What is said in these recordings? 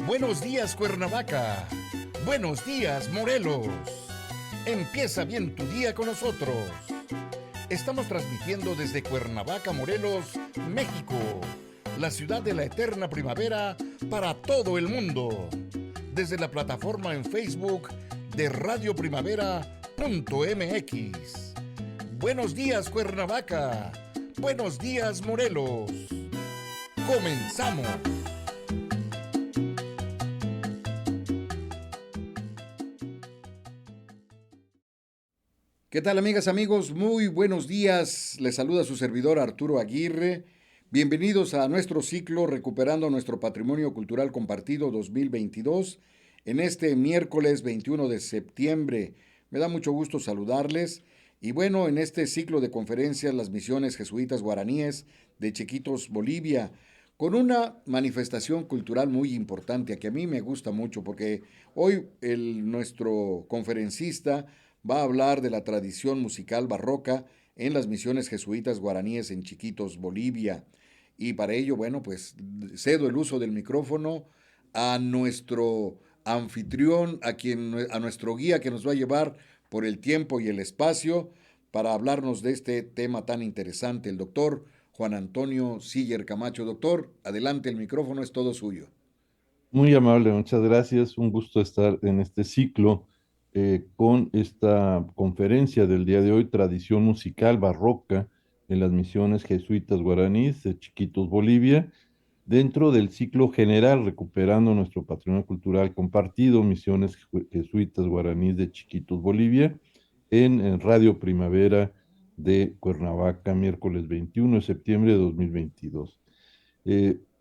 Buenos días, Cuernavaca. Buenos días, Morelos. Empieza bien tu día con nosotros. Estamos transmitiendo desde Cuernavaca, Morelos, México, la ciudad de la eterna primavera para todo el mundo. Desde la plataforma en Facebook de radioprimavera.mx. Buenos días, Cuernavaca. Buenos días, Morelos. Comenzamos. ¿Qué tal, amigas, amigos? Muy buenos días. Les saluda su servidor Arturo Aguirre. Bienvenidos a nuestro ciclo Recuperando nuestro Patrimonio Cultural Compartido 2022 en este miércoles 21 de septiembre. Me da mucho gusto saludarles. Y bueno, en este ciclo de conferencias, las misiones jesuitas guaraníes de Chiquitos, Bolivia, con una manifestación cultural muy importante, que a mí me gusta mucho, porque hoy nuestro conferencista va a hablar de la tradición musical barroca en las misiones jesuitas guaraníes en Chiquitos, Bolivia. Y para ello, bueno, pues cedo el uso del micrófono a nuestro anfitrión, a nuestro guía que nos va a llevar por el tiempo y el espacio para hablarnos de este tema tan interesante, el doctor Juan Antonio Siller Camacho. Doctor, adelante, el micrófono es todo suyo. Muy amable, muchas gracias. Un gusto estar en este ciclo con esta conferencia del día de hoy, Tradición Musical Barroca en las Misiones Jesuitas Guaraníes de Chiquitos, Bolivia, dentro del ciclo general Recuperando nuestro Patrimonio Cultural Compartido, Misiones Jesuitas Guaraníes de Chiquitos, Bolivia, en Radio Primavera de Cuernavaca, miércoles 21 de septiembre de 2022.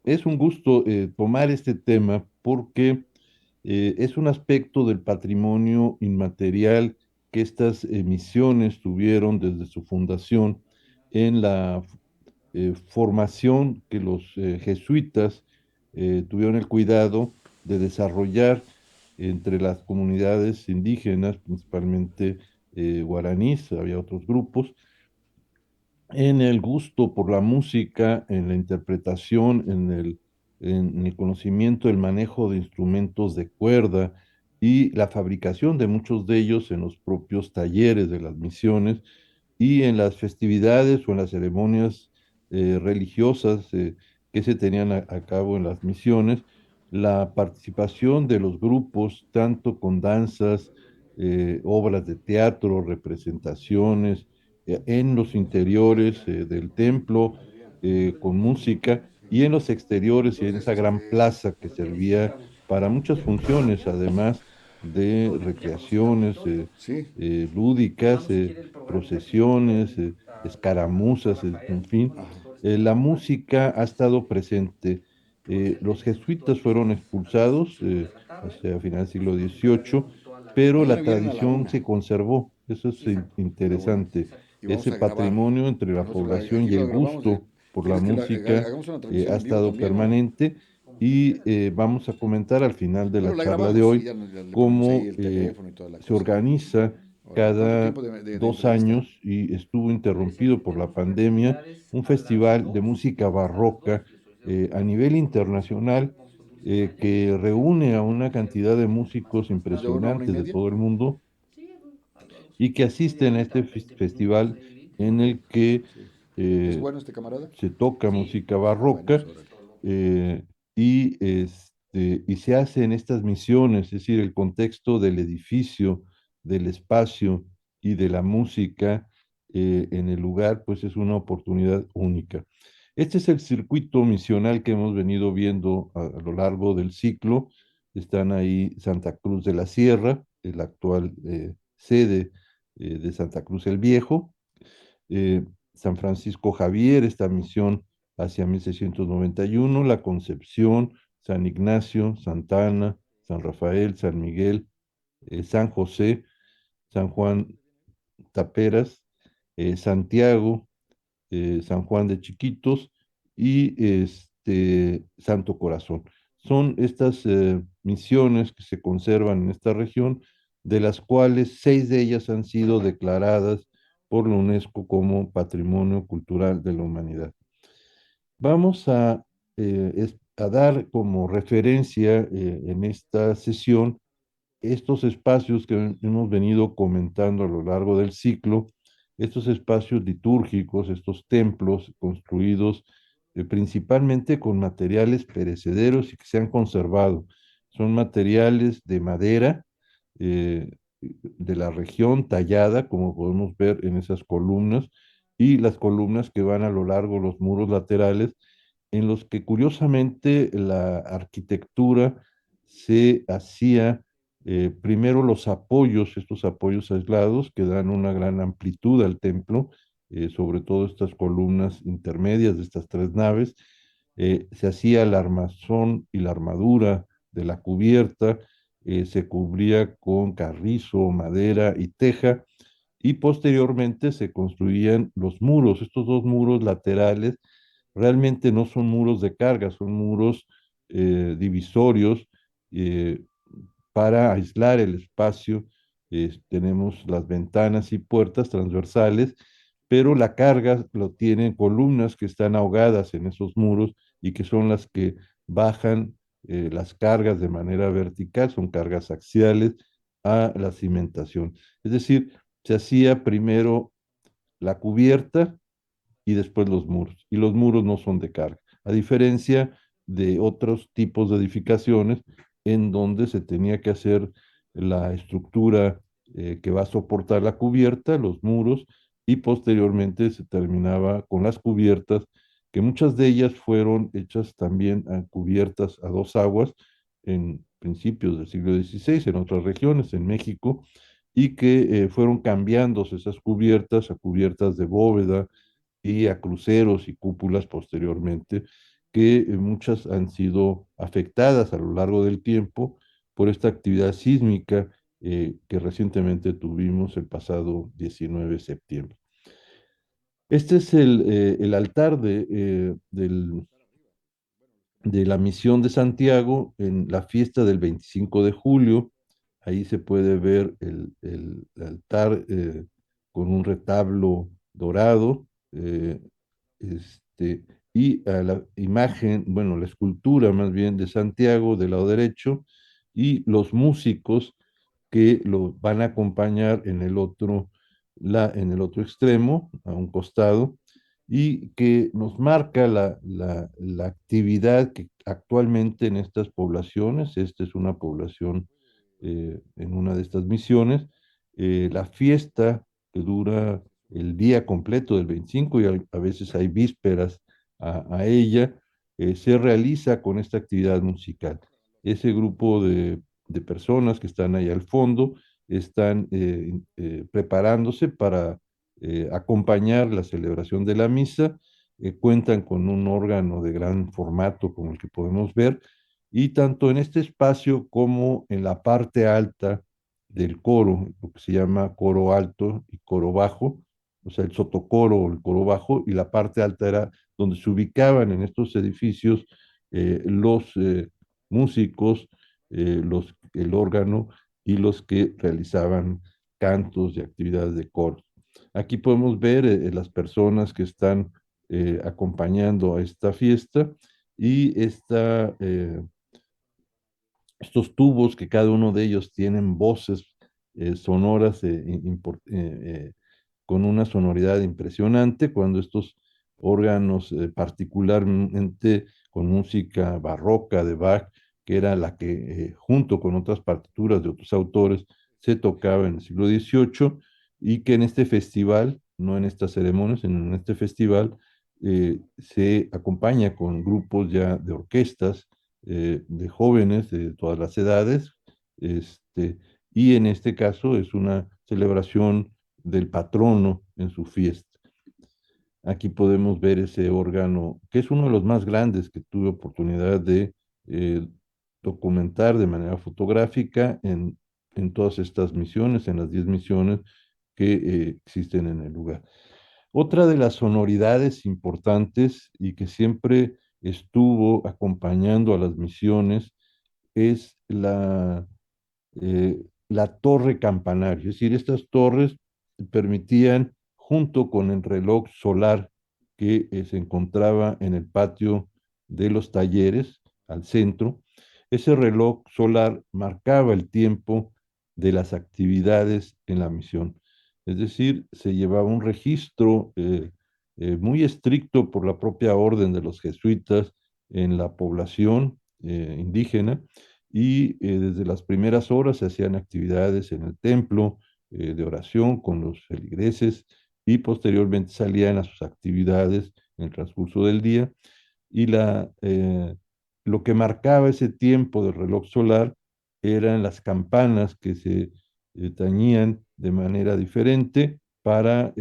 Es un gusto tomar este tema porque es un aspecto del patrimonio inmaterial que estas misiones tuvieron desde su fundación en la formación que los jesuitas tuvieron el cuidado de desarrollar entre las comunidades indígenas, principalmente guaraníes, había otros grupos, en el gusto por la música, en la interpretación, en el conocimiento, el manejo de instrumentos de cuerda y la fabricación de muchos de ellos en los propios talleres de las misiones y en las festividades o en las ceremonias religiosas que se tenían a cabo en las misiones, la participación de los grupos, tanto con danzas, obras de teatro, representaciones, en los interiores del templo, con música, y en los exteriores y en esa gran plaza que servía para muchas funciones, además de recreaciones Sí. lúdicas, procesiones, escaramuzas, en fin. La música ha estado presente. Los jesuitas fueron expulsados hacia final del siglo XVIII, pero Mañana la vienen a la tradición una. se conservó. Eso es A la una. interesante. Y vamos Ese a grabar. patrimonio entre la Nosotros población aquí y el lo grabamos. gusto por la ¿Quieres que música hagamos una ha transmisión en vivo estado también o no? permanente y vamos a comentar al final de Bueno, la la charla de grabamos y hoy ya, ya le ponemos ahí cómo el teléfono y toda la se cosa. organiza Órale. ¿Cuánto cada tiempo de 2 años, entrevista? y estuvo interrumpido por la pandemia, un festival de música barroca a nivel internacional que reúne a una cantidad de músicos ¿Es de una a y impresionantes de media? todo el mundo y que asisten a este festival en el que Sí. ¿Es eh, bueno este camarada? se toca música Ah, bueno, pues barroca órale. eh, y se hacen estas misiones, es decir, el contexto del edificio, del espacio y de la música en el lugar, pues es una oportunidad única. Este es el circuito misional que hemos venido viendo a lo largo del ciclo. Están ahí Santa Cruz de la Sierra, el actual sede de Santa Cruz el Viejo, San Francisco Javier, esta misión hacia 1691, La Concepción, San Ignacio, Santa Ana, San Rafael, San Miguel, San José, San Juan Taperas, Santiago, San Juan de Chiquitos y Santo Corazón. Son estas misiones que se conservan en esta región, de las cuales 6 de ellas han sido declaradas por la UNESCO como Patrimonio Cultural de la Humanidad. Vamos a a dar como referencia en esta sesión estos espacios que hemos venido comentando a lo largo del ciclo, estos espacios litúrgicos, estos templos construidos principalmente con materiales perecederos y que se han conservado. Son materiales de madera eh, de la región tallada, como podemos ver en esas columnas, y las columnas que van a lo largo de los muros laterales, en los que curiosamente la arquitectura se hacía primero los apoyos, estos apoyos aislados que dan una gran amplitud al templo, sobre todo estas columnas intermedias de estas tres naves, se hacía el armazón y la armadura de la cubierta, se cubría con carrizo, madera y teja, y posteriormente se construían los muros. Estos dos muros laterales realmente no son muros de carga, son muros divisorios eh, para aislar el espacio. Tenemos las ventanas y puertas transversales, pero la carga lo tienen columnas que están ahogadas en esos muros y que son las que bajan las cargas de manera vertical, son cargas axiales a la cimentación. Es decir, se hacía primero la cubierta y después los muros. Y los muros no son de carga, a diferencia de otros tipos de edificaciones en donde se tenía que hacer la estructura que va a soportar la cubierta, los muros, y posteriormente se terminaba con las cubiertas, que muchas de ellas fueron hechas también a cubiertas a dos aguas en principios del siglo XVI, en otras regiones, en México, y que fueron cambiándose esas cubiertas a cubiertas de bóveda, y a cruceros y cúpulas posteriormente, que muchas han sido afectadas a lo largo del tiempo por esta actividad sísmica que recientemente tuvimos el pasado 19 de septiembre. Este es el altar de la misión de Santiago en la fiesta del 25 de julio. Ahí se puede ver el altar con un retablo dorado, este, y a la imagen, bueno, la escultura más bien de Santiago del lado derecho, y los músicos que lo van a acompañar en el otro extremo, a un costado, y que nos marca la actividad que actualmente en estas poblaciones, esta es una población en una de estas misiones, la fiesta que dura el día completo del 25 y a veces hay vísperas a ella, se realiza con esta actividad musical. Ese grupo de personas que están ahí al fondo están preparándose para acompañar la celebración de la misa, cuentan con un órgano de gran formato como el que podemos ver, y tanto en este espacio como en la parte alta del coro, lo que se llama coro alto y coro bajo, o sea, el sotocoro o el coro bajo, y la parte alta era donde se ubicaban en estos edificios los músicos, el órgano y los que realizaban cantos y actividades de coro. Aquí podemos ver las personas que están acompañando a esta fiesta y estos tubos que cada uno de ellos tienen voces sonoras con una sonoridad impresionante, cuando estos órganos, particularmente con música barroca de Bach, que era la que junto con otras partituras de otros autores se tocaba en el siglo XVIII, y que en este festival, no en estas ceremonias, sino en este festival, se acompaña con grupos ya de orquestas de jóvenes de todas las edades, este, y en este caso es una celebración del patrono en su fiesta. Aquí podemos ver ese órgano, que es uno de los más grandes que tuve oportunidad de eh, documentar de manera fotográfica en todas estas misiones, en las 10 misiones que existen en el lugar. Otra de las sonoridades importantes y que siempre estuvo acompañando a las misiones es la torre campanario. Es decir, estas torres permitían, junto con el reloj solar que se encontraba en el patio de los talleres, al centro. Ese reloj solar marcaba el tiempo de las actividades en la misión. Es decir, se llevaba un registro muy estricto por la propia orden de los jesuitas en la población indígena y desde las primeras horas se hacían actividades en el templo de oración con los feligreses y posteriormente salían a sus actividades en el transcurso del día y lo que marcaba ese tiempo del reloj solar eran las campanas que se tañían de manera diferente para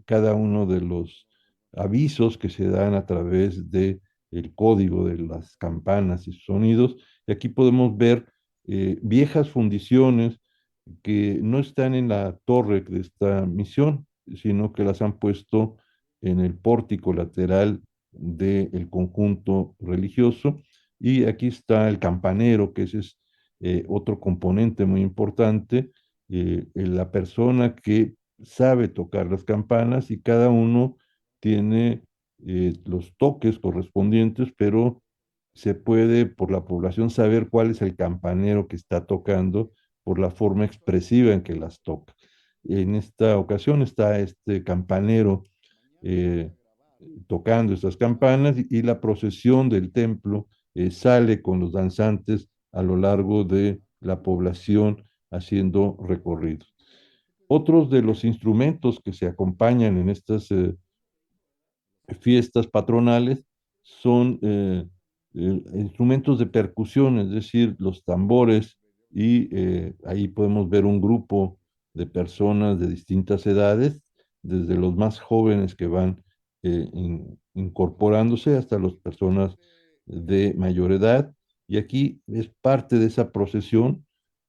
cada uno de los avisos que se dan a través de el código de las campanas y sus sonidos. Y aquí podemos ver viejas fundiciones que no están en la torre de esta misión, sino que las han puesto en el pórtico lateral del conjunto religioso. Y aquí está el campanero, que ese es otro componente muy importante, la persona que sabe tocar las campanas y cada uno tiene los toques correspondientes, pero se puede por la población saber cuál es el campanero que está tocando por la forma expresiva en que las toca. En esta ocasión está este campanero eh, tocando estas campanas y la procesión del templo sale con los danzantes a lo largo de la población haciendo recorridos. Otros de los instrumentos que se acompañan en estas fiestas patronales son instrumentos de percusión, es decir, los tambores, y ahí podemos ver un grupo de personas de distintas edades, desde los más jóvenes que van incorporándose hasta las personas de mayor edad. Y aquí es parte de esa procesión.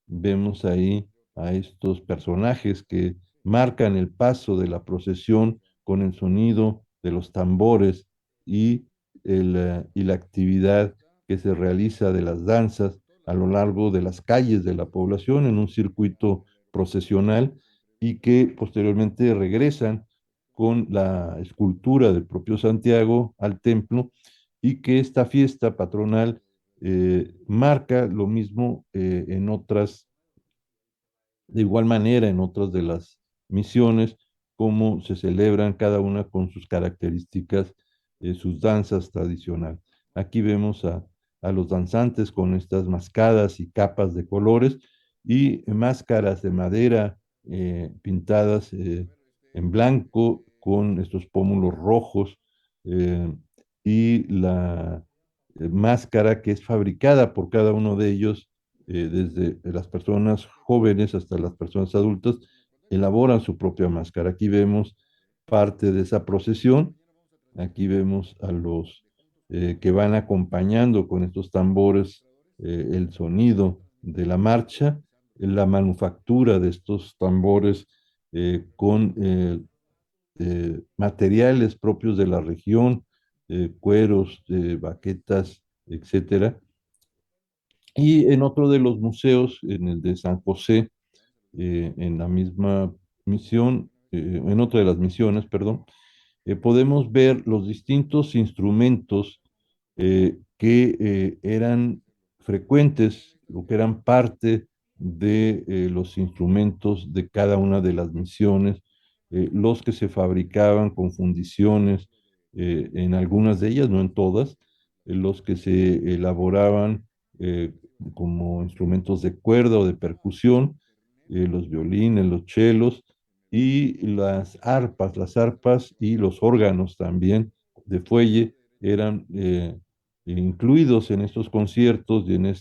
Vemos ahí a estos personajes que marcan el paso de la procesión con el sonido de los tambores y, y la actividad que se realiza de las danzas a lo largo de las calles de la población en un circuito procesional y que posteriormente regresan con la escultura del propio Santiago al templo y que esta fiesta patronal marca lo mismo en otras de igual manera, en otras de las misiones, cómo se celebran cada una con sus características, sus danzas tradicionales. Aquí vemos a los danzantes con estas mascadas y capas de colores y máscaras de madera pintadas en blanco con estos pómulos rojos eh, y la máscara que es fabricada por cada uno de ellos desde las personas jóvenes hasta las personas adultas, elaboran su propia máscara. Aquí vemos parte de esa procesión, aquí vemos a los que van acompañando con estos tambores el sonido de la marcha, la manufactura de estos tambores con materiales propios de la región, cueros, baquetas, etcétera. Y en otro de los museos, en el de San José, en la misma misión, en otra de las misiones, perdón, podemos ver los distintos instrumentos que eran frecuentes o que eran parte de los instrumentos de cada una de las misiones, los que se fabricaban con fundiciones, en algunas de ellas, no en todas, los que se elaboraban eh, como instrumentos de cuerda o de percusión, los violines, los chelos y las arpas y los órganos también de fuelle eran incluidos en estos conciertos y en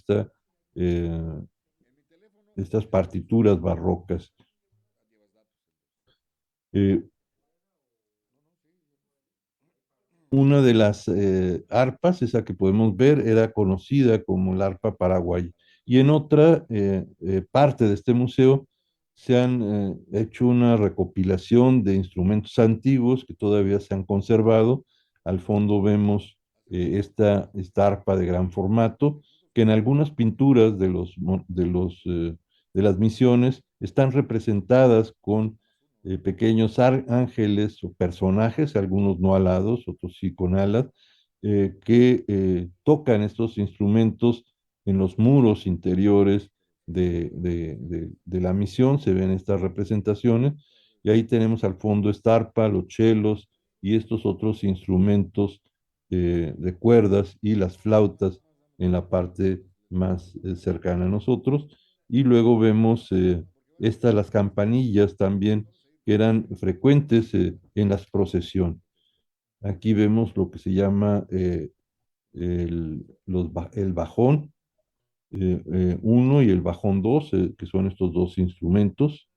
eh, estas partituras barrocas. Eh, Una de las arpas, esa que podemos ver, era conocida como la arpa paraguaya. Y en otra parte de este museo se han hecho una recopilación de instrumentos antiguos que todavía se han conservado. Al fondo vemos esta arpa de gran formato, que en algunas pinturas de las misiones están representadas con pequeños ángeles o personajes, algunos no alados, otros sí con alas, que tocan estos instrumentos en los muros interiores de la misión. Se ven estas representaciones y ahí tenemos al fondo esta arpa, los chelos y estos otros instrumentos de cuerdas y las flautas en la parte más cercana a nosotros. Y luego vemos las campanillas también que eran frecuentes en las procesiones. Aquí vemos lo que se llama el bajón 1 y el bajón 2, que son estos dos instrumentos.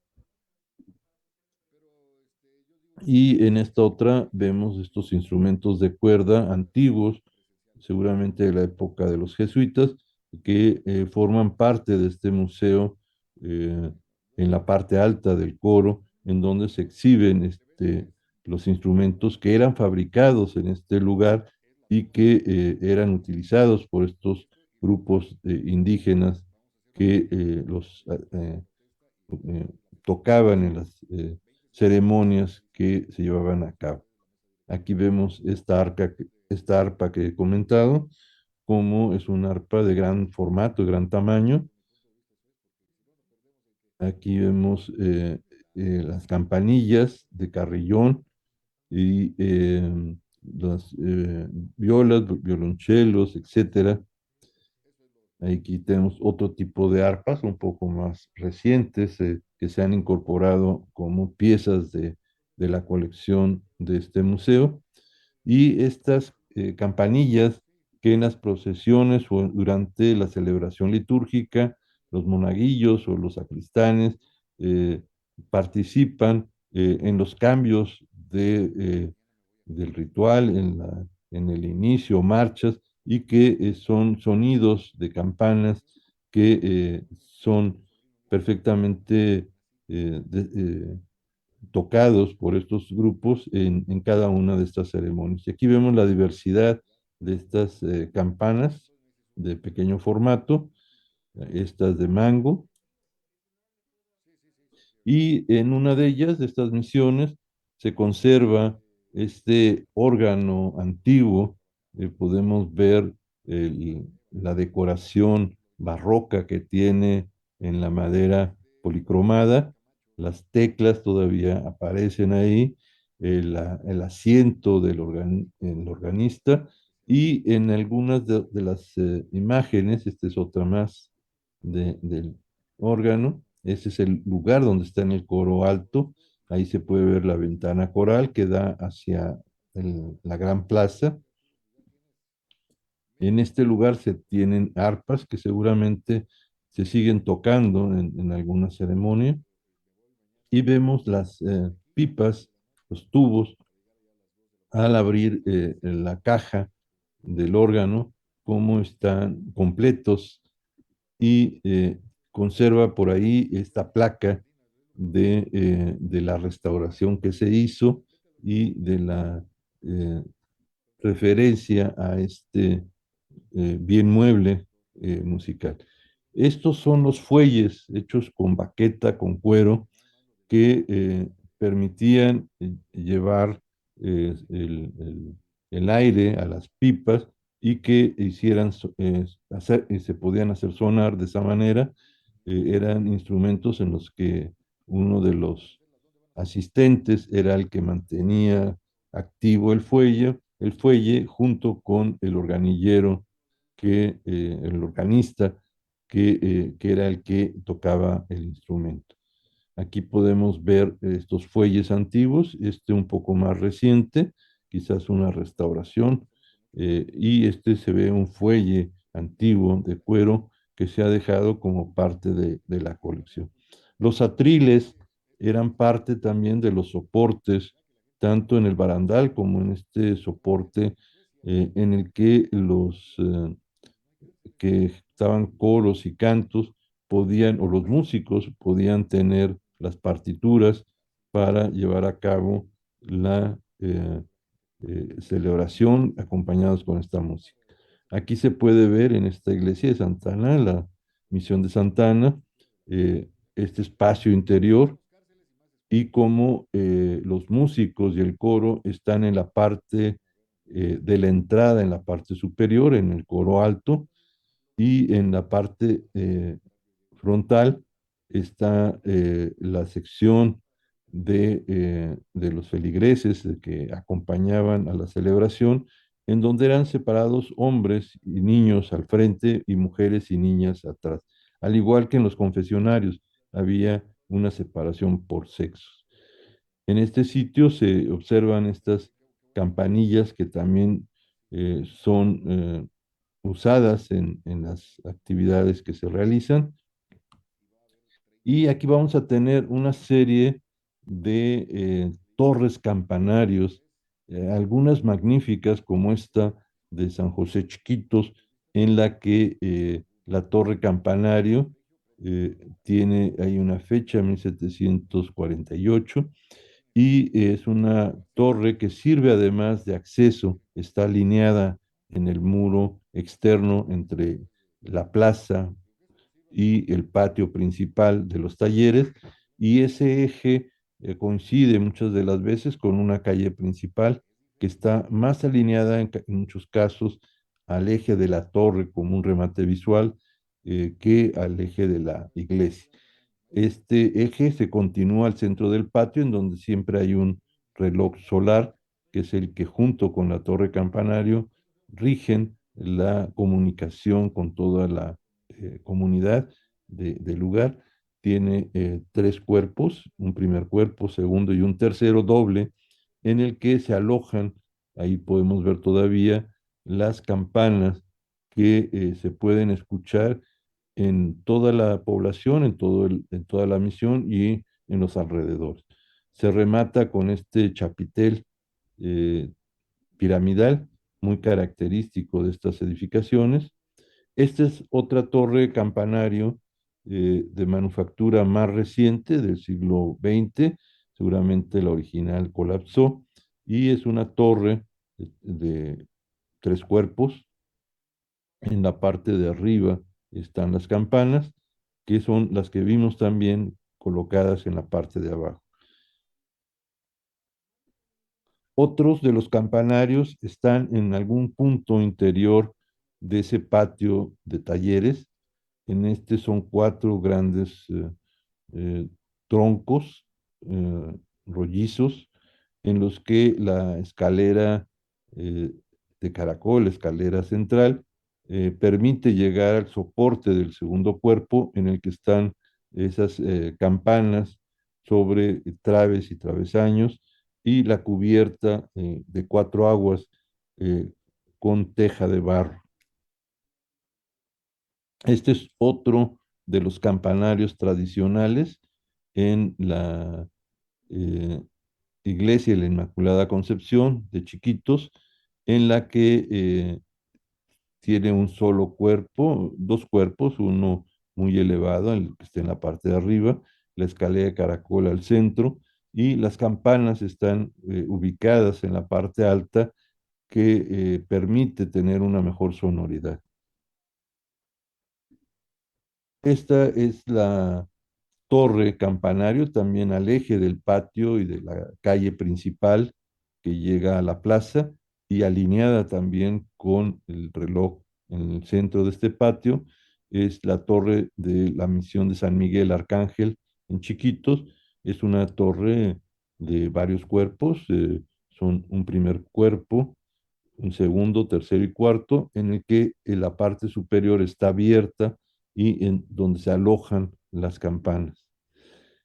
Y en esta otra vemos estos instrumentos de cuerda antiguos, seguramente de la época de los jesuitas, que forman parte de este museo eh, en la parte alta del coro, en donde se exhiben los instrumentos que eran fabricados en este lugar y que eran utilizados por estos grupos indígenas que eh, tocaban en las ceremonias que se llevaban a cabo. Aquí vemos esta arpa que he comentado, como es una arpa de gran formato, de gran tamaño. Aquí vemos las campanillas de carrillón y las violas, violonchelos, etcétera. Aquí tenemos otro tipo de arpas un poco más recientes que se han incorporado como piezas de la colección de este museo. Y estas campanillas que en las procesiones o durante la celebración litúrgica, los monaguillos o los sacristanes eh, participan en los cambios del ritual, en el inicio, marchas, y que son sonidos de campanas que son perfectamente eh, de- eh, tocados por estos grupos en cada una de estas ceremonias. Y aquí vemos la diversidad de estas campanas de pequeño formato, estas de mango, y en una de ellas, de estas misiones, se conserva este órgano antiguo. Podemos ver la decoración barroca que tiene en la madera policromada. Las teclas todavía aparecen ahí, el asiento el organista, y en algunas de las imágenes, esta es otra más del órgano. Ese es el lugar donde está en el coro alto. Ahí se puede ver la ventana coral que da hacia la gran plaza. En este lugar se tienen arpas que seguramente se siguen tocando en alguna ceremonia. Y vemos las pipas, los tubos, al abrir la caja del órgano, cómo están completos y conserva por ahí esta placa de la restauración que se hizo y de la eh, referencia a este bien mueble musical. Estos son los fuelles hechos con baqueta, con cuero, que permitían llevar el aire a las pipas y que se podían hacer sonar de esa manera. Eran instrumentos en los que uno de los asistentes era el que mantenía activo el fuelle junto con el organillero, el organista, que era el que tocaba el instrumento. Aquí podemos ver estos fuelles antiguos, este un poco más reciente, quizás una restauración, y este se ve un fuelle antiguo de cuero que se ha dejado como parte de la colección. Los atriles eran parte también de los soportes, tanto en el barandal como en este soporte en el que los que estaban coros y cantos podían, o los músicos podían tener las partituras para llevar a cabo la celebración acompañados con esta música. Aquí se puede ver en esta iglesia de Santana, la misión de Santana, este espacio interior y cómo los músicos y el coro están en la parte de la entrada en la parte superior, en el coro alto, y en la parte frontal está la sección de los feligreses que acompañaban a la celebración, en donde eran separados hombres y niños al frente y mujeres y niñas atrás. Al igual que en los confesionarios, había una separación por sexos. En este sitio se observan estas campanillas que también son usadas en las actividades que se realizan. Y aquí vamos a tener una serie de torres campanarios, algunas magníficas como esta de San José Chiquitos, en la que la torre campanario tiene ahí una fecha, 1748, y es una torre que sirve además de acceso, está alineada en el muro externo entre la plaza y el patio principal de los talleres, y ese eje coincide muchas de las veces con una calle principal que está más alineada en muchos casos al eje de la torre como un remate visual que al eje de la iglesia. Este eje se continúa al centro del patio, en donde siempre hay un reloj solar, que es el que junto con la torre campanario rigen la comunicación con toda la comunidad del lugar. Tiene tres cuerpos, un primer cuerpo, segundo y un tercero doble, en el que se alojan, ahí podemos ver todavía las campanas que se pueden escuchar en toda la población, en toda la misión y en los alrededores. Se remata con este chapitel eh, piramidal, muy característico de estas edificaciones. Esta es otra torre campanario de manufactura más reciente del siglo XX, seguramente la original colapsó, y es una torre de tres cuerpos. En la parte de arriba están las campanas, que son las que vimos también colocadas en la parte de abajo. Otros de los campanarios están en algún punto interior de ese patio de talleres. En este son cuatro grandes eh, troncos rollizos en los que la escalera eh, de caracol, escalera central, permite llegar al soporte del segundo cuerpo en el que están esas campanas sobre traves y travesaños y la cubierta de cuatro aguas con teja de barro. Este es otro de los campanarios tradicionales en la eh, Iglesia de la Inmaculada Concepción de Chiquitos, en la que tiene un solo cuerpo, dos cuerpos, uno muy elevado, el que está en la parte de arriba, la escalera de caracol al centro, y las campanas están ubicadas en la parte alta que permite tener una mejor sonoridad. Esta es la torre campanario, también al eje del patio y de la calle principal que llega a la plaza y alineada también con el reloj en el centro de este patio, es la torre de la misión de San Miguel Arcángel en Chiquitos. Es una torre de varios cuerpos, son un primer cuerpo, un segundo, tercero y cuarto, en el que la parte superior está abierta y en donde se alojan las campanas.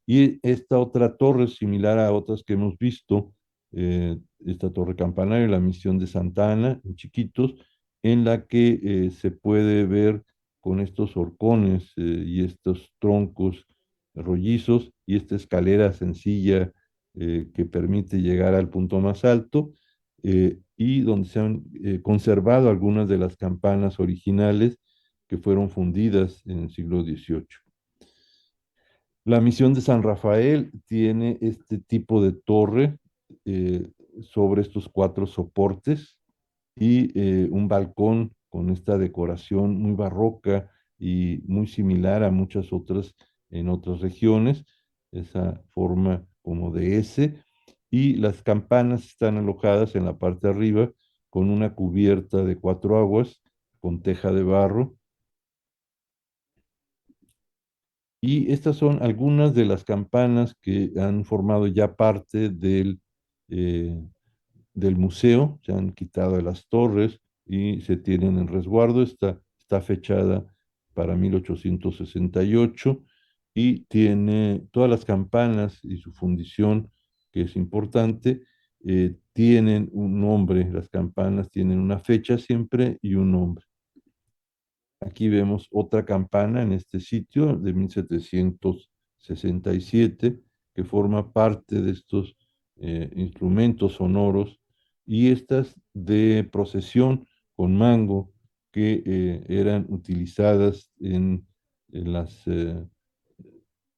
Y esta otra torre, similar a otras que hemos visto, esta torre campanario, la misión de Santa Ana, en Chiquitos, en la que se puede ver con estos horcones y estos troncos rollizos y esta escalera sencilla que permite llegar al punto más alto y donde se han conservado algunas de las campanas originales que fueron fundidas en el siglo XVIII. La misión de San Rafael tiene este tipo de torre eh, sobre estos cuatro soportes y un balcón con esta decoración muy barroca y muy similar a muchas otras en otras regiones, esa forma como de S, y las campanas están alojadas en la parte de arriba con una cubierta de 4 aguas, con teja de barro. Y estas son algunas de las campanas que han formado ya parte eh, del museo. Se han quitado de las torres y se tienen en resguardo. Está fechada para 1868 y tiene todas las campanas y su fundición, que es importante, tienen un nombre. Las campanas tienen una fecha siempre y un nombre. Aquí vemos otra campana en este sitio de 1767 que forma parte de estos instrumentos sonoros, y estas de procesión con mango que eran utilizadas en las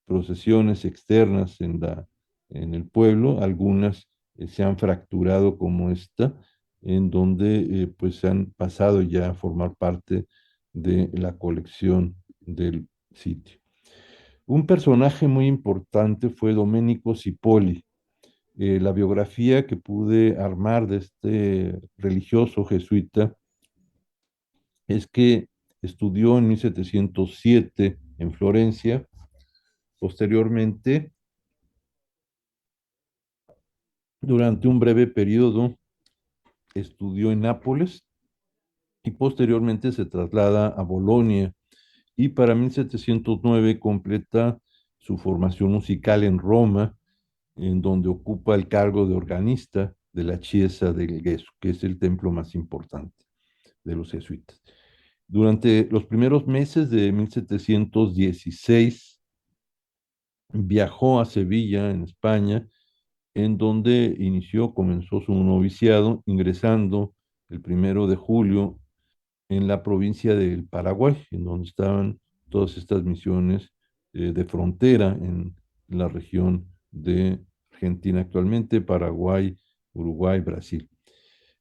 procesiones externas en el pueblo. Algunas se han fracturado como esta, en donde pues se han pasado ya a formar parte de la colección del sitio. Un personaje muy importante fue Domenico Cipolla. La biografía que pude armar de este religioso jesuita es que estudió en 1707 en Florencia. Posteriormente, durante un breve periodo, estudió en Nápoles y posteriormente se traslada a Bolonia, y para 1709 completa su formación musical en Roma, en donde ocupa el cargo de organista de la Chiesa del Gesù, que es el templo más importante de los jesuitas. Durante los primeros meses de 1716 viajó a Sevilla, en España, en donde comenzó su noviciado, ingresando el 1 de julio en la provincia del Paraguay, en donde estaban todas estas misiones de frontera en la región de Argentina actualmente, Paraguay, Uruguay, Brasil.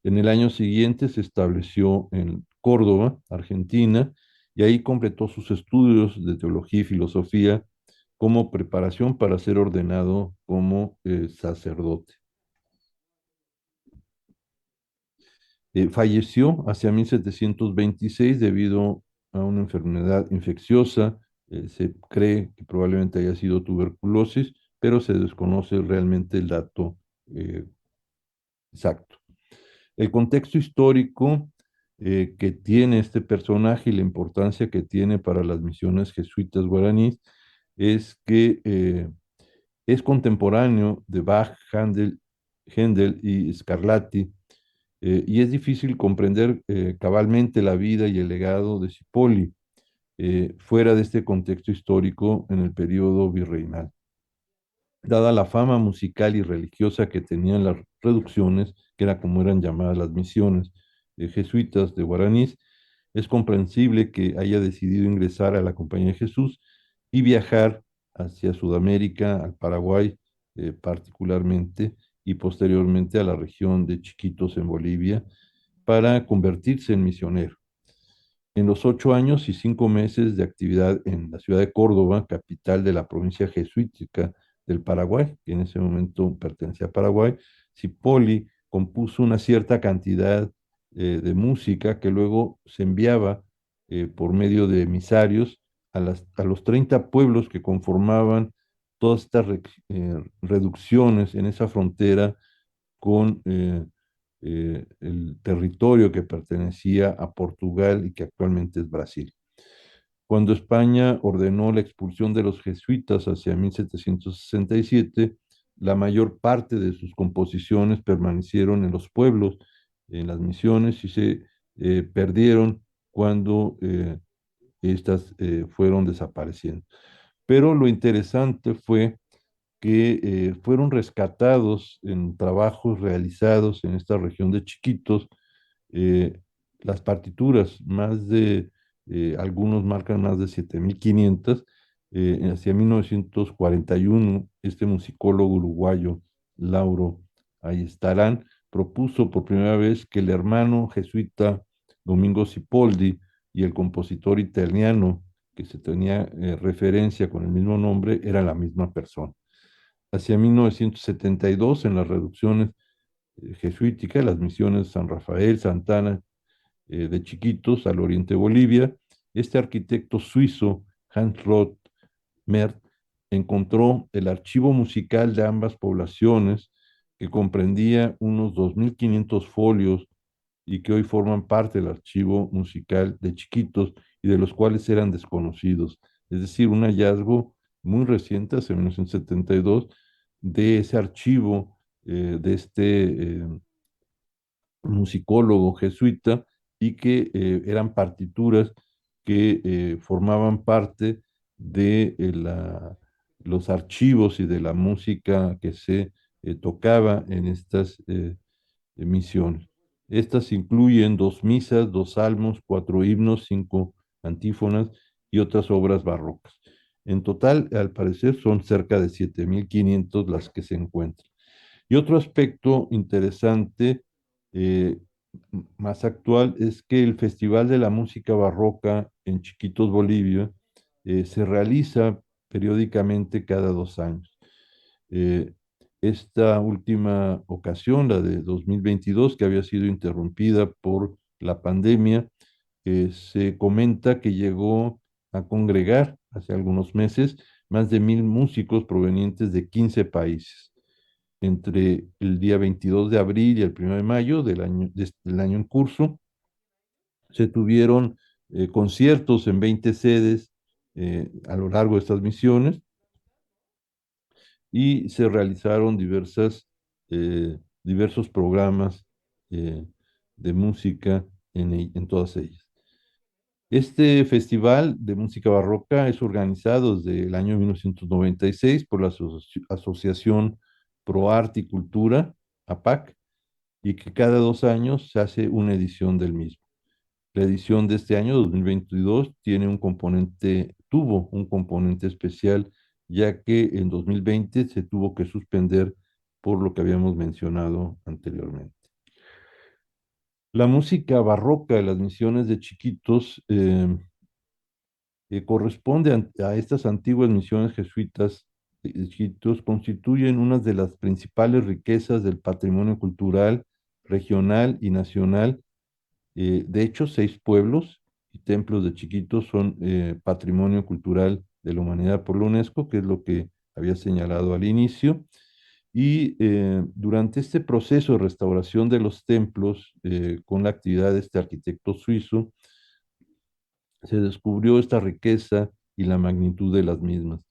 En el año siguiente se estableció en Córdoba, Argentina, y ahí completó sus estudios de teología y filosofía como preparación para ser ordenado como sacerdote. Falleció hacia 1726 debido a una enfermedad infecciosa. Se cree que probablemente haya sido tuberculosis, pero se desconoce realmente el dato exacto. El contexto histórico que tiene este personaje y la importancia que tiene para las misiones jesuitas guaraníes es que es contemporáneo de Bach, Händel y Scarlatti, y es difícil comprender cabalmente la vida y el legado de Cipolla fuera de este contexto histórico en el periodo virreinal. Dada la fama musical y religiosa que tenían las reducciones, que era como eran llamadas las misiones jesuitas de guaraníes, es comprensible que haya decidido ingresar a la Compañía de Jesús y viajar hacia Sudamérica, al Paraguay particularmente, y posteriormente a la región de Chiquitos en Bolivia, para convertirse en misionero. En los 8 años y 5 meses de actividad en la ciudad de Córdoba, capital de la provincia jesuítica del Paraguay, que en ese momento pertenecía a Paraguay, Cipolla compuso una cierta cantidad de música que luego se enviaba por medio de emisarios a los 30 pueblos que conformaban todas estas reducciones en esa frontera con el territorio que pertenecía a Portugal y que actualmente es Brasil. Cuando España ordenó la expulsión de los jesuitas hacia 1767, la mayor parte de sus composiciones permanecieron en los pueblos, en las misiones, y se perdieron cuando estas fueron desapareciendo. Pero lo interesante fue que fueron rescatados en trabajos realizados en esta región de Chiquitos, eh, las partituras, algunos marcan más de 7.500. Hacia 1941, este musicólogo uruguayo, Lauro Ayestarán, propuso por primera vez que el hermano jesuita Domingo Cipoldi y el compositor italiano que se tenía referencia con el mismo nombre era la misma persona. Hacia 1972, en las reducciones jesuítica, las misiones San Rafael, Santana, de Chiquitos al oriente de Bolivia. Este arquitecto suizo, Hans Roth Merz, encontró el archivo musical de ambas poblaciones, que comprendía unos 2.500 folios y que hoy forman parte del archivo musical de Chiquitos y de los cuales eran desconocidos. Es decir, un hallazgo muy reciente, hace 1972, de ese archivo de este musicólogo jesuita y que eran partituras que formaban parte de los archivos y de la música que se tocaba en estas misiones. Estas incluyen 2 misas, 2 salmos, 4 himnos, 5 antífonas y otras obras barrocas. En total, al parecer, son cerca de 7.500 las que se encuentran. Y otro aspecto interesante, eh, más actual, es que el Festival de la Música Barroca en Chiquitos, Bolivia, se realiza periódicamente cada 2 años. Eh, Esta última ocasión, la de 2022, que había sido interrumpida por la pandemia, se comenta que llegó a congregar hace algunos meses más de 1.000 músicos provenientes de 15 países entre el día 22 de abril y el 1 de mayo del año en curso. Se tuvieron conciertos en 20 sedes a lo largo de estas misiones y se realizaron diversos programas eh, de música en todas ellas. Este festival de música barroca es organizado desde el año 1996 por la Asociación Pro Arte y Cultura, APAC, y que cada 2 años se hace una edición del mismo. La edición de este año, 2022, tuvo un componente especial, ya que en 2020 se tuvo que suspender por lo que habíamos mencionado anteriormente. La música barroca de las misiones de Chiquitos corresponde a estas antiguas misiones jesuitas de Chiquitos, constituyen una de las principales riquezas del patrimonio cultural regional y nacional. De hecho, 6 pueblos y templos de Chiquitos son patrimonio cultural de la humanidad por la UNESCO, que es lo que había señalado al inicio. Y durante este proceso de restauración de los templos, con la actividad de este arquitecto suizo, se descubrió esta riqueza y la magnitud de las mismas.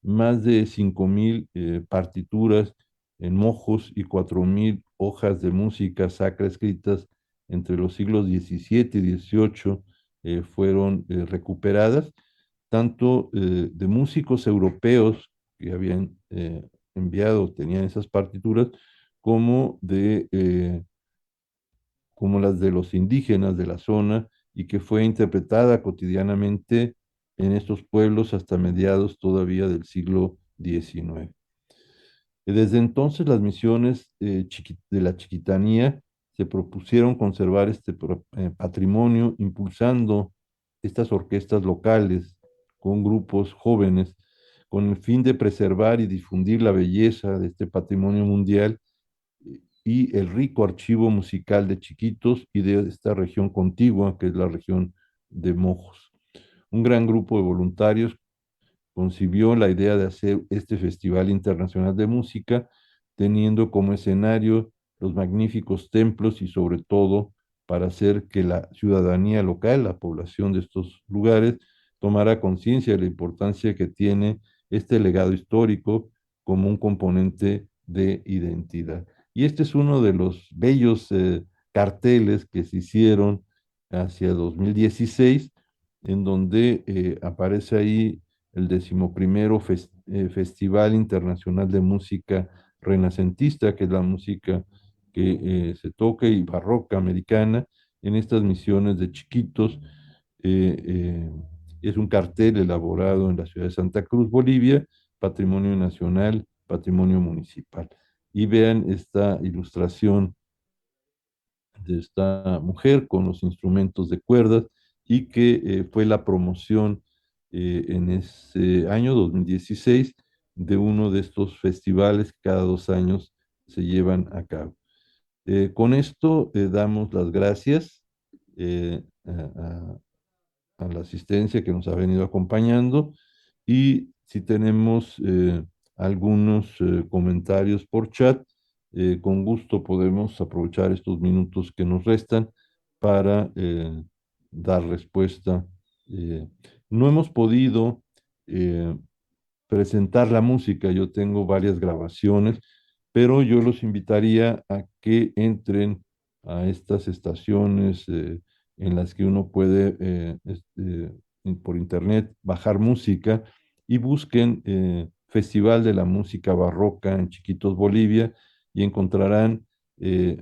Más de 5.000 partituras en mojos y 4.000 hojas de música sacra escritas entre los siglos XVII y XVIII fueron recuperadas, tanto de músicos europeos que habían enviado, tenían esas partituras, como como las de los indígenas de la zona y que fue interpretada cotidianamente en estos pueblos hasta mediados todavía del siglo XIX. Desde entonces las misiones de la Chiquitanía se propusieron conservar este patrimonio, impulsando estas orquestas locales con grupos jóvenes, con el fin de preservar y difundir la belleza de este patrimonio mundial y el rico archivo musical de Chiquitos y de esta región contigua, que es la región de Mojos. Un gran grupo de voluntarios concibió la idea de hacer este Festival Internacional de Música, teniendo como escenario los magníficos templos y sobre todo para hacer que la ciudadanía local, la población de estos lugares, tomara conciencia de la importancia que tiene este legado histórico como un componente de identidad. Y este es uno de los bellos carteles que se hicieron hacia 2016, en donde aparece ahí el 11º Festival Internacional de Música Renacentista, que es la música que se toca y barroca americana en estas misiones de Chiquitos. eh, eh, es un cartel elaborado en la ciudad de Santa Cruz, Bolivia, Patrimonio Nacional, Patrimonio Municipal. Y vean esta ilustración de esta mujer con los instrumentos de cuerdas y que fue la promoción en ese año 2016 de uno de estos festivales que cada 2 años se llevan a cabo. Con esto damos las gracias a la asistencia que nos ha venido acompañando y si tenemos algunos comentarios por chat, con gusto podemos aprovechar estos minutos que nos restan para dar respuesta. Eh, no hemos podido eh, presentar la música. Yo tengo varias grabaciones, pero yo los invitaría a que entren a estas estaciones en las que uno puede por internet bajar música y busquen Festival de la Música Barroca en Chiquitos, Bolivia, y encontrarán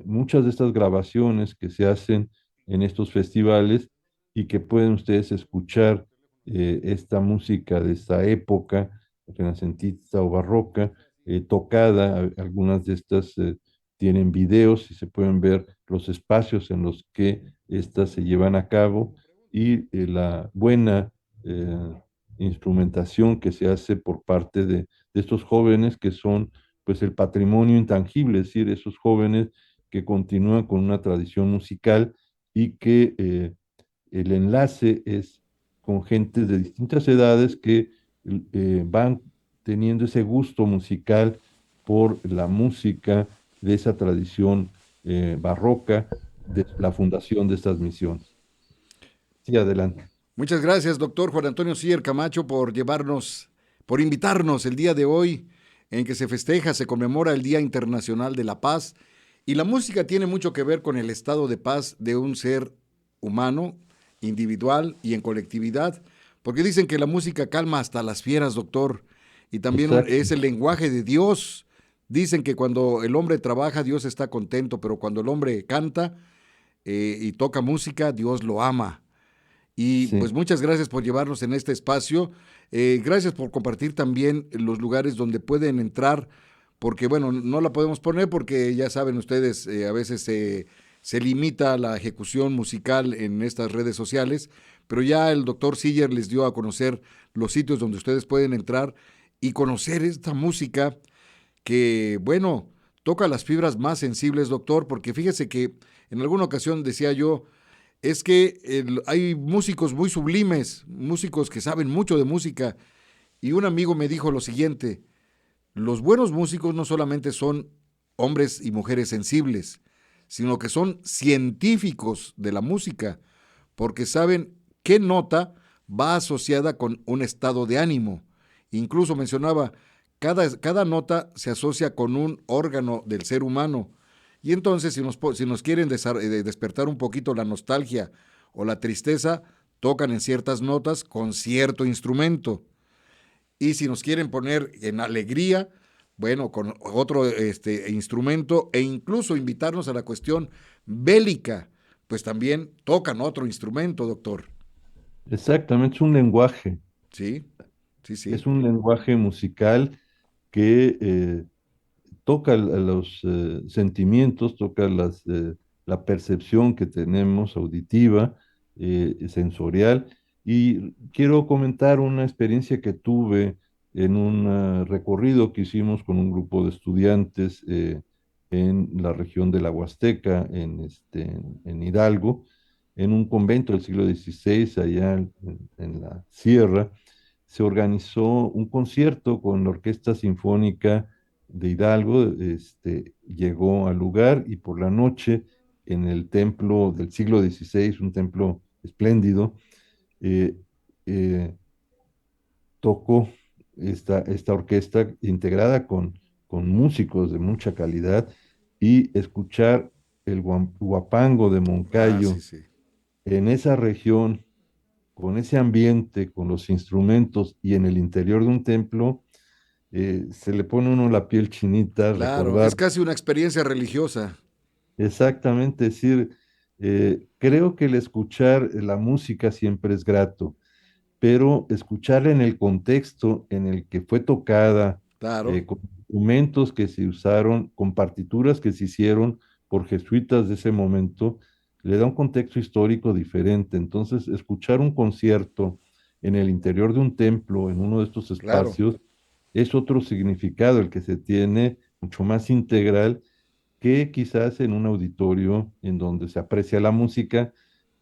muchas de estas grabaciones que se hacen en estos festivales y que pueden ustedes escuchar esta música de esta época renacentista o barroca, tocada. Algunas de estas tienen videos y se pueden ver los espacios en los que estas se llevan a cabo y la buena eh, instrumentación que se hace por parte de estos jóvenes que son pues el patrimonio intangible, es decir, esos jóvenes que continúan con una tradición musical y que el enlace es con gentes de distintas edades que van teniendo ese gusto musical por la música de esa tradición barroca de la fundación de estas misiones. Sí, adelante. Muchas gracias, doctor Juan Antonio Siller Camacho, por invitarnos el día de hoy en que se festeja, se conmemora el Día Internacional de la Paz. Y la música tiene mucho que ver con el estado de paz de un ser humano, individual y en colectividad, porque dicen que la música calma hasta las fieras, doctor, y también Exacto. es el lenguaje de Dios. Dicen que cuando el hombre trabaja, Dios está contento, pero cuando el hombre canta y toca música, Dios lo ama. Y Sí. pues muchas gracias por llevarnos en este espacio. Gracias por compartir también los lugares donde pueden entrar, porque bueno, no la podemos poner porque ya saben ustedes, a veces se limita la ejecución musical en estas redes sociales, pero ya el doctor Siller les dio a conocer los sitios donde ustedes pueden entrar y conocer esta música que, bueno, toca las fibras más sensibles, doctor, porque fíjese que en alguna ocasión decía yo, es que hay músicos muy sublimes, músicos que saben mucho de música, y un amigo me dijo lo siguiente, los buenos músicos no solamente son hombres y mujeres sensibles, sino que son científicos de la música, porque saben qué nota va asociada con un estado de ánimo. Incluso mencionaba, cada nota se asocia con un órgano del ser humano. Y entonces, si nos quieren despertar un poquito la nostalgia o la tristeza, tocan en ciertas notas con cierto instrumento. Y si nos quieren poner en alegría, bueno, con otro instrumento e incluso invitarnos a la cuestión bélica, pues también tocan otro instrumento, doctor. Exactamente, Sí, sí, sí. es un lenguaje musical que toca los sentimientos, toca la percepción que tenemos auditiva, sensorial. Y quiero comentar una experiencia que tuve en un recorrido que hicimos con un grupo de estudiantes en la región de la Huasteca, en Hidalgo, en un convento del siglo XVI, allá en la sierra. Se organizó un concierto con la Orquesta Sinfónica de Hidalgo. Llegó al lugar y por la noche en el templo del siglo XVI, un templo espléndido, eh, eh, tocó esta orquesta integrada con músicos de mucha calidad y escuchar el huapango de Ah, sí, Moncayo sí. en esa región, con ese ambiente, con los instrumentos y en el interior de un templo, se le pone a uno la piel chinita, Claro, es recordar casi una experiencia religiosa. exactamente, decir, creo que el escuchar la música siempre es grato, pero escucharla en el contexto en el que fue tocada, Claro, con instrumentos que se usaron, con partituras que se hicieron por jesuitas de ese momento, le da un contexto histórico diferente. Entonces, escuchar un concierto en el interior de un templo, en uno de estos claro. espacios, es otro significado el que se tiene, mucho más integral que quizás en un auditorio en donde se aprecia la música,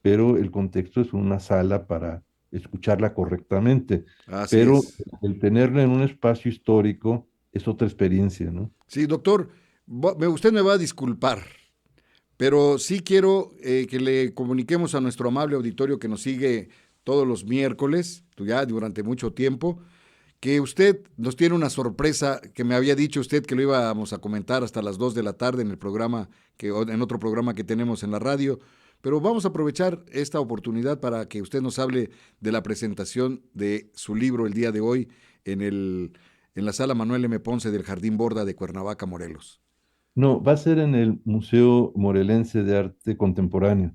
pero el contexto es una sala para escucharla correctamente. Así Pero es. el tenerla en un espacio histórico es otra experiencia, ¿no? Sí, doctor, usted me va a disculpar, pero sí quiero que le comuniquemos a nuestro amable auditorio que nos sigue todos los miércoles, ya durante mucho tiempo, que usted nos tiene una sorpresa que me había dicho usted que lo íbamos a comentar hasta las 2 de la tarde en el programa, en otro programa que tenemos en la radio, pero vamos a aprovechar esta oportunidad para que usted nos hable de la presentación de su libro el día de hoy en la sala Manuel M. Ponce del Jardín Borda de Cuernavaca, Morelos. No, va a ser en el Museo Morelense de Arte Contemporáneo.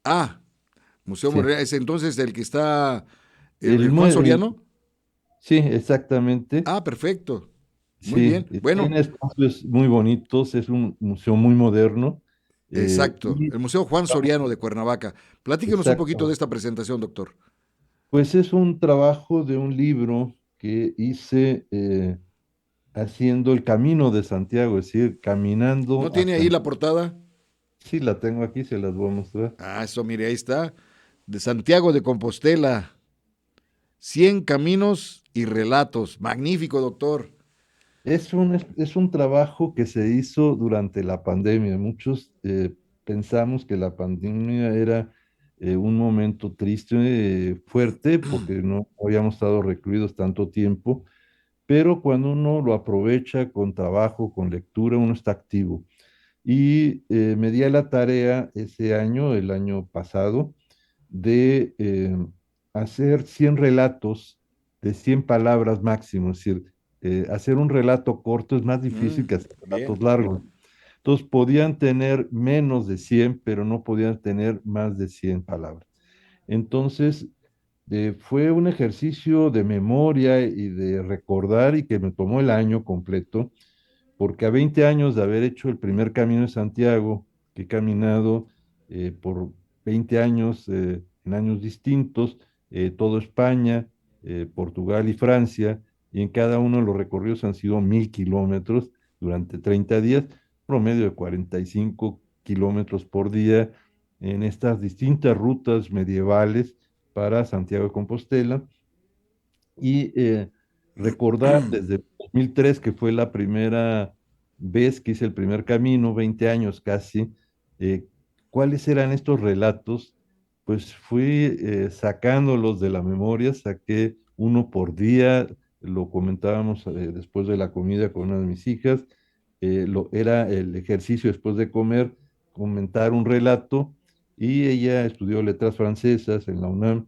Ah, Museo Sí. Morelos, es entonces el que está El, el Juan mue- el- Soriano. sí, exactamente. Ah, perfecto. Muy Sí, bien. Bueno, tiene espacios muy bonitos, es un museo muy moderno. exacto, Y el Museo Juan Soriano de Cuernavaca. Platíquenos un poquito de exacto. esta presentación, doctor. Pues es un trabajo de un libro que hice haciendo el Camino de Santiago, es decir, ¿No caminando tiene ahí hasta... la portada? Sí, la tengo aquí, se las voy a mostrar. Ah, eso, mire, ahí está. De Santiago de Compostela. 100 caminos y relatos. Magnífico, doctor. Es un trabajo que se hizo durante la pandemia. Muchos pensamos que la pandemia era un momento triste, fuerte, porque no habíamos estado recluidos tanto tiempo, pero cuando uno lo aprovecha con trabajo, con lectura, uno está activo. Y me di a la tarea ese año, el año pasado, de hacer 100 relatos de 100 palabras máximo. Es decir, hacer un relato corto es más difícil que hacer relatos Bien. largos. Entonces podían tener menos de 100 pero no podían tener más de 100 palabras. Entonces, fue un ejercicio de memoria y de recordar y que me tomó el año completo porque a 20 años de haber hecho el primer Camino de Santiago, que he caminado por 20 años, en años distintos, toda España, Portugal y Francia, y en cada uno de los recorridos han sido 1000 kilómetros durante 30 días, promedio de 45 kilómetros por día en estas distintas rutas medievales para Santiago de Compostela y recordar desde 2003, que fue la primera vez que hice el primer camino, 20 años casi, eh, cuáles eran estos relatos, pues fui sacándolos de la memoria, saqué uno por día, lo comentábamos después de la comida con una de mis hijas, era el ejercicio después de comer, comentar un relato, y ella estudió letras francesas en la UNAM,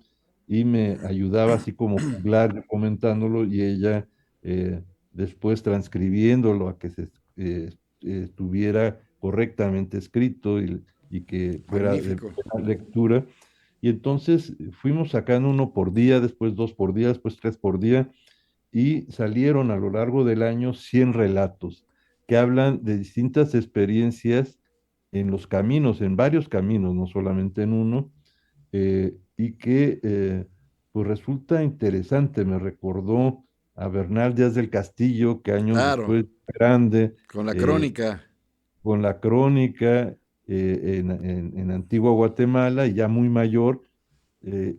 y me ayudaba así como juglar, yo comentándolo y ella eh, después transcribiéndolo a que estuviera correctamente escrito y que fuera de Magnífico. buena lectura. Y entonces fuimos sacando uno por día, después dos por día, después tres por día, y salieron a lo largo del año 100 relatos que hablan de distintas experiencias en los caminos, en varios caminos, no solamente en uno, y que pues resulta interesante. Me recordó a Bernal Díaz del Castillo, que años Claro, después, grande, con la eh, crónica. con la crónica en Antigua Guatemala, y ya muy mayor,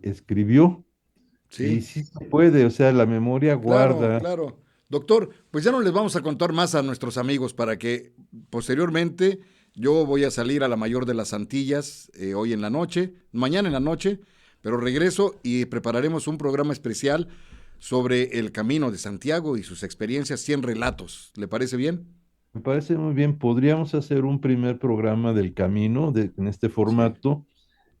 escribió. Y Sí, sí se puede, o sea, la memoria claro, guarda. claro. Doctor, pues ya no les vamos a contar más a nuestros amigos para que posteriormente yo voy a salir a la Mayor de las Antillas hoy en la noche, mañana en la noche, pero regreso y prepararemos un programa especial sobre el Camino de Santiago y sus experiencias, 100 relatos. ¿Le parece bien? Me parece muy bien. Podríamos hacer un primer programa del camino en este Sí, formato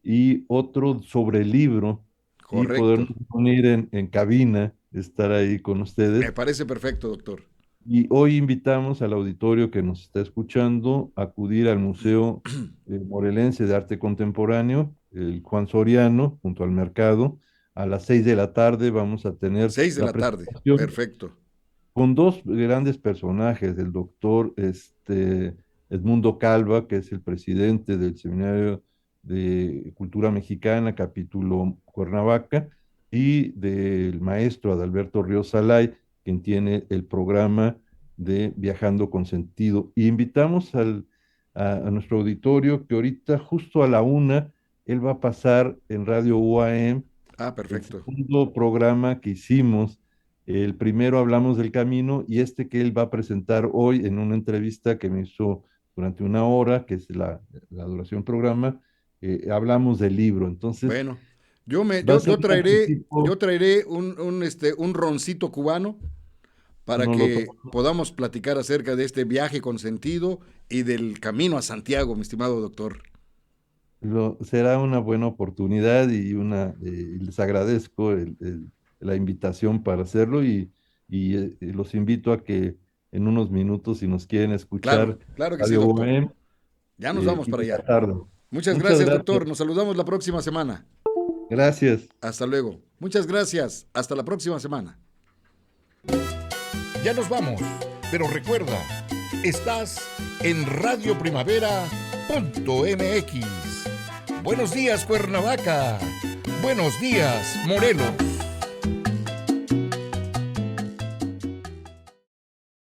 y otro sobre el libro, y podernos correcto. unir en cabina, estar ahí con Me ustedes. parece perfecto, doctor. Y hoy invitamos al auditorio que nos está escuchando a acudir al Museo Morelense de Arte Contemporáneo, el Juan Soriano, junto al mercado. A las 6 de la tarde vamos a tener 6 de la la tarde. presentación Perfecto. con dos grandes personajes, el doctor Edmundo Calva, que es el presidente del Seminario de Cultura Mexicana, capítulo Cuernavaca, y del maestro Adalberto Ríos Salay, quien tiene el programa de Viajando con Sentido. Y invitamos al a nuestro auditorio que ahorita justo a la 1 él va a pasar en Radio UAM Ah, el perfecto. segundo programa que hicimos. El primero hablamos del camino y este que él va a presentar hoy en una entrevista que me hizo durante 1 hora, que es la duración del programa, hablamos del libro. Entonces, Bueno, yo me, va a yo, ser yo un traeré, yo anticipo, traeré un roncito cubano para no lo que tomo. podamos platicar acerca de este viaje con sentido y del camino a Santiago, mi estimado doctor. Será una buena oportunidad y les agradezco la invitación para hacerlo y los invito a que en unos minutos, si nos quieren Claro, escuchar, claro que sí, Radio doctor. UAM, Ya nos vamos para y allá. la tarde. Muchas Muchas gracias, gracias. doctor. Nos saludamos la próxima semana. Gracias. Hasta luego. Muchas gracias. Hasta la próxima semana. Ya nos vamos, pero recuerda, estás en radioprimavera.mx. Buenos días, Cuernavaca. Buenos días, Morelos.